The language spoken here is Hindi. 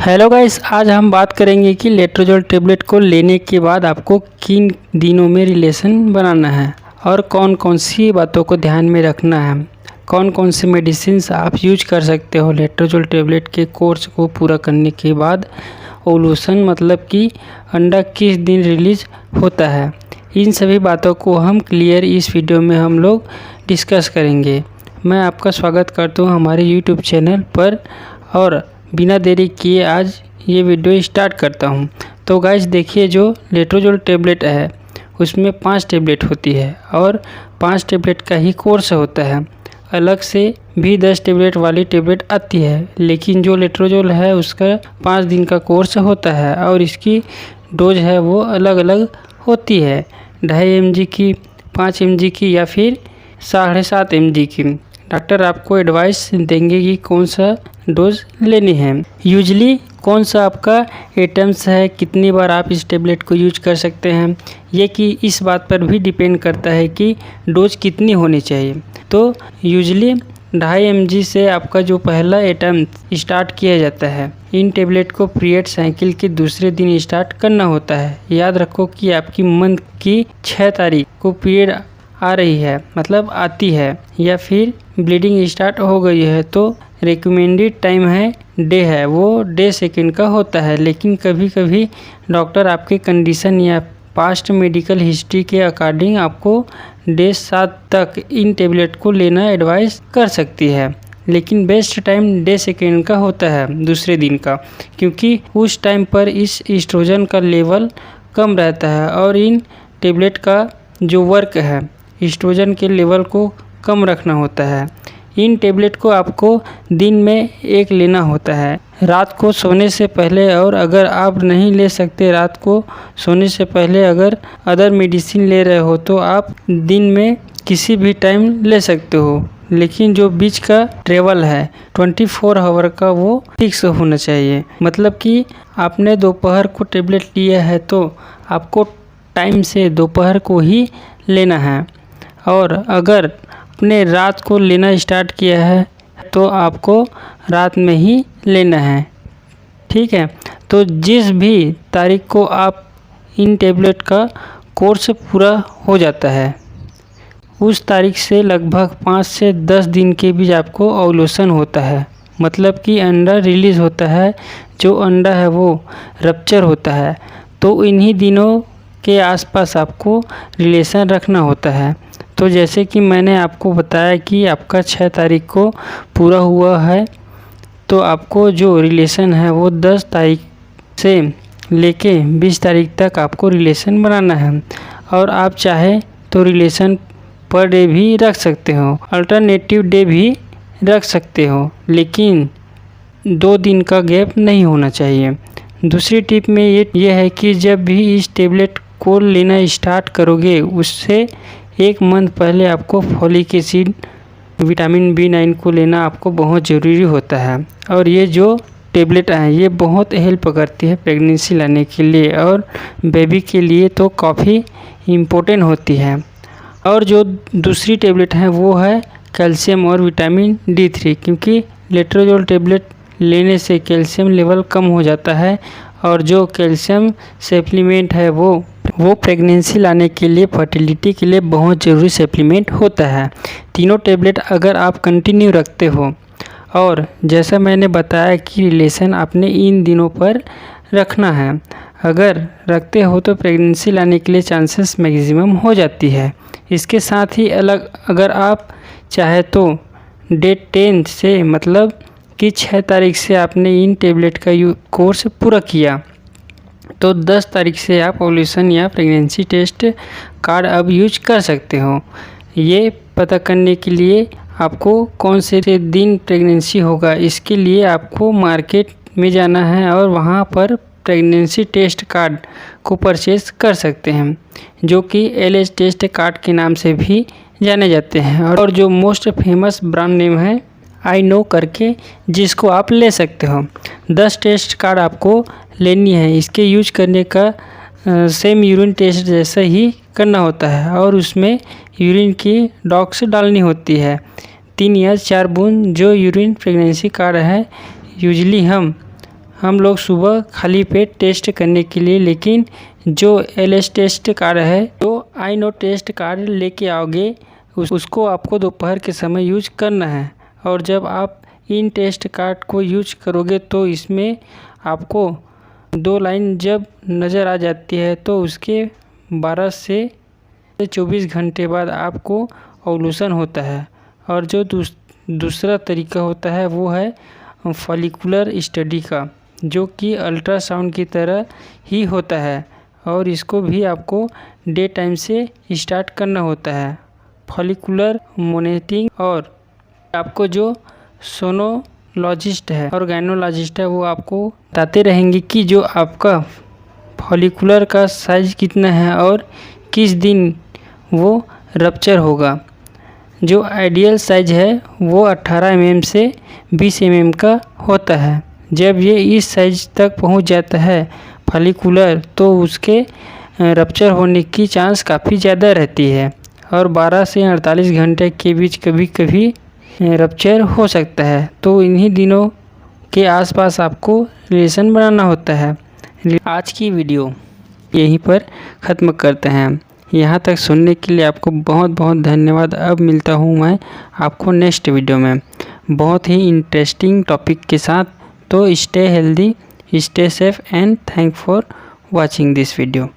हेलो गाइस, आज हम बात करेंगे कि लेट्रोजोल टेबलेट को लेने के बाद आपको किन दिनों में रिलेशन बनाना है और कौन कौन सी बातों को ध्यान में रखना है। कौन कौन से मेडिसिन आप यूज कर सकते हो लेट्रोजोल टेबलेट के कोर्स को पूरा करने के बाद। ओवुलेशन मतलब कि अंडा किस दिन रिलीज होता है। इन सभी बातों को हम क्लियर इस वीडियो में हम लोग डिस्कस करेंगे। मैं आपका स्वागत करता हूँ हमारे यूट्यूब चैनल पर और बिना देरी किए आज ये वीडियो स्टार्ट करता हूँ। तो गाइस देखिए, जो लेट्रोजोल टेबलेट है उसमें 5 टेबलेट होती है और 5 टेबलेट का ही कोर्स होता है। अलग से भी 10 टेबलेट वाली टेबलेट आती है, लेकिन जो लेट्रोजोल है उसका 5 दिन का कोर्स होता है और इसकी डोज है वो अलग अलग होती है। 2.5 mg की, 5 mg की या फिर 7.5 mg की। डॉक्टर आपको एडवाइस देंगे कि कौन सा डोज लेनी है। यूजली कौन सा आपका एटम्स है, कितनी बार आप इस टेबलेट को यूज कर सकते हैं, ये कि इस बात पर भी डिपेंड करता है कि डोज कितनी होनी चाहिए। तो यूजली 2.5 mg से आपका जो पहला एटम स्टार्ट किया जाता है। इन टेबलेट को पीरियड साइकिल के दूसरे दिन स्टार्ट करना होता है। याद रखो कि आपकी मंथ की 6 तारीख को पीरियड आ रही है, मतलब आती है, या फिर ब्लीडिंग स्टार्ट हो गई है, तो रिकमेंडेड टाइम है डे है वो डे सेकेंड का होता है। लेकिन कभी कभी डॉक्टर आपके कंडीशन या पास्ट मेडिकल हिस्ट्री के अकॉर्डिंग आपको डे 7 तक इन टेबलेट को लेना एडवाइस कर सकती है। लेकिन बेस्ट टाइम डे सेकेंड का होता है, दूसरे दिन का, क्योंकि उस टाइम पर इस एस्ट्रोजन का लेवल कम रहता है और इन टेबलेट का जो वर्क है एस्ट्रोजन के लेवल को कम रखना होता है। इन टेबलेट को आपको दिन में एक लेना होता है, रात को सोने से पहले। और अगर आप नहीं ले सकते रात को सोने से पहले, अगर अदर मेडिसिन ले रहे हो तो आप दिन में किसी भी टाइम ले सकते हो। लेकिन जो बीच का ट्रेवल है 24 आवर का वो फिक्स होना चाहिए। मतलब कि आपने दोपहर को टेबलेट लिया है तो आपको टाइम से दोपहर को ही लेना है, और अगर आपने रात को लेना स्टार्ट किया है तो आपको रात में ही लेना है। ठीक है, तो जिस भी तारीख को आप इन टेबलेट का कोर्स पूरा हो जाता है उस तारीख से लगभग 5 से 10 दिन के बीच आपको ओवुलेशन होता है। मतलब कि अंडा रिलीज़ होता है, जो अंडा है वो रप्चर होता है। तो इन्हीं दिनों के आसपास आपको रिलेशन रखना होता है। तो जैसे कि मैंने आपको बताया कि आपका 6 तारीख को पूरा हुआ है, तो आपको जो रिलेशन है वो 10 तारीख से लेके 20 तारीख तक आपको रिलेशन बनाना है। और आप चाहे तो रिलेशन पर डे भी रख सकते हो, अल्टरनेटिव डे भी रख सकते हो, लेकिन 2 दिन का गैप नहीं होना चाहिए। दूसरी टिप में ये है कि जब भी इस टेबलेट को लेना स्टार्ट करोगे उससे 1 मंथ पहले आपको फॉलिक एसिड, विटामिन B9 को लेना आपको बहुत ज़रूरी होता है। और ये जो टेबलेट है ये बहुत हेल्प करती है प्रेगनेंसी लाने के लिए, और बेबी के लिए तो काफ़ी इम्पोर्टेंट होती है। और जो दूसरी टेबलेट है वो है कैल्शियम और विटामिन D3, क्योंकि लेट्रोजोल टेबलेट लेने से कैल्शियम लेवल कम हो जाता है, और जो कैल्शियम सप्लीमेंट है वो प्रेगनेंसी लाने के लिए, फर्टिलिटी के लिए बहुत ज़रूरी सप्लीमेंट होता है। तीनों टेबलेट अगर आप कंटिन्यू रखते हो, और जैसा मैंने बताया कि रिलेशन आपने इन दिनों पर रखना है, अगर रखते हो तो प्रेगनेंसी लाने के लिए चांसेस मैक्सिमम हो जाती है। इसके साथ ही अगर आप चाहे तो डेट 10 से, मतलब कि 6 तारीख से आपने इन टेबलेट का कोर्स पूरा किया, तो 10 तारीख से आप ओवुलेशन या प्रेगनेंसी टेस्ट कार्ड अब यूज कर सकते हो। ये पता करने के लिए आपको कौन से दिन प्रेगनेंसी होगा, इसके लिए आपको मार्केट में जाना है और वहाँ पर प्रेगनेंसी टेस्ट कार्ड को परचेज कर सकते हैं, जो कि LH टेस्ट कार्ड के नाम से भी जाने जाते हैं। और जो मोस्ट फेमस ब्रांड नेम है आई नो करके, जिसको आप ले सकते हो। 10 टेस्ट कार्ड आपको लेनी है। इसके यूज करने का सेम यूरिन टेस्ट जैसा ही करना होता है, और उसमें यूरिन की डॉक्स डालनी होती है। 3 या 4 बूंद जो यूरिन प्रेगनेंसी कार्ड है यूजली हम हम लोग सुबह खाली पेट टेस्ट करने के लिए, लेकिन जो एलएस टेस्ट कार्ड है, जो आई नो टेस्ट कार्ड लेके आओगे उसको आपको दोपहर के समय यूज करना है। और जब आप इन टेस्ट कार्ड को यूज करोगे तो इसमें आपको 2 लाइन जब नज़र आ जाती है तो उसके 12 से 24 घंटे बाद आपको ओवुलेशन होता है। और जो दूसरा तरीका होता है वो है फॉलिकुलर स्टडी का, जो कि अल्ट्रासाउंड की तरह ही होता है और इसको भी आपको डे टाइम से स्टार्ट करना होता है। फॉलिकुलर मॉनिटरिंग और आपको जो सोनोलॉजिस्ट है और गायनोलॉजिस्ट है वो आपको बताते रहेंगे कि जो आपका फॉलिकुलर का साइज कितना है और किस दिन वो रप्चर होगा। जो आइडियल साइज है वो 18 mm से 20 mm का होता है। जब ये इस साइज तक पहुंच जाता है फॉलिकुलर तो उसके रप्चर होने की चांस काफ़ी ज़्यादा रहती है और 12 से 48 घंटे के बीच कभी कभी रप्चर हो सकता है। तो इन्हीं दिनों के आसपास आपको रिलेशन बनाना होता है। आज की वीडियो यहीं पर ख़त्म करते हैं। यहाँ तक सुनने के लिए आपको बहुत बहुत धन्यवाद। अब मिलता हूँ मैं आपको नेक्स्ट वीडियो में बहुत ही इंटरेस्टिंग टॉपिक के साथ। तो stay healthy, stay safe and thank for watching this video.